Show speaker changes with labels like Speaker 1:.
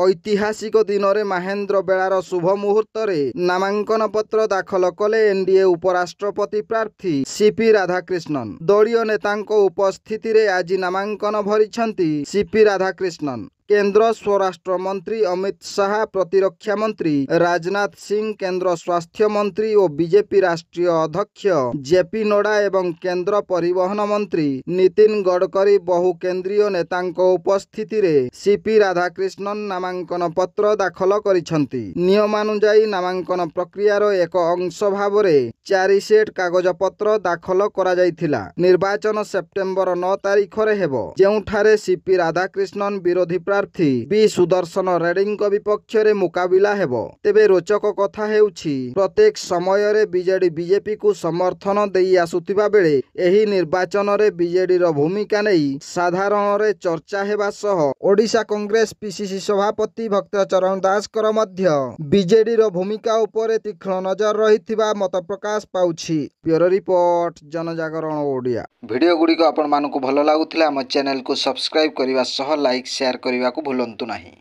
Speaker 1: ऐतिहासिक दिन में महेंद्र बेलार शुभ मुहूर्त नामांकन पत्र दाखल कले एनडीए उपराष्ट्रपति प्रार्थी सीपी राधाकृष्णन। दलीय नेता उपस्थिति रे आज नामांकन भरिछंती सीपी राधाकृष्णन। केंद्र स्वराष्ट्र मंत्री अमित शाह, प्रतिरक्षा मंत्री राजनाथ सिंह, केंद्र स्वास्थ्य मंत्री और बीजेपी राष्ट्रीय अध्यक्ष जेपी नड्डा एवं केंद्र परिवहन मंत्री नितिन गडकरी बहु केंद्रीय नेतांको उपस्थिति रे सीपी राधाकृष्णन नामांकन पत्र दाखल करिछंती। नियमानुसार नामांकन प्रक्रियार एक अंश भाव में 4 सेट कागज पत्र दाखल करा जायथिला। निर्वाचन सेप्टेम्बर 9 तारिख रे हेबो, जेउठारे सीपी राधाकृष्णन विरोधी प्रार्थी बी सुदर्शन रेड्डी विपक्ष रे मुकाबिला हेबो। तेबे रोचक कथा हेउछि, प्रत्येक समय रे बीजेडी बीजेपी को समर्थन देई आसुतिबा बेले एही निर्वाचन रे बीजेडी रो भूमिका नै साधारण रे चर्चा हेबा सह ओडिशा कांग्रेस पीसीसी सभापति भक्तचरण दास कर मध्य बीजेडी रो भूमिका उपरे तीक्ष्ण नजर रहिथिबा मत प्रकाश पाउछि। ब्यूरो रिपोर्ट, जनजागरण ओडिया। वीडियो गुडी को आपण मानको भलो लागुथिला हम चैनल को सब्सक्राइब करिवा सह लाइक शेयर करिवा को भूलंतु नाही।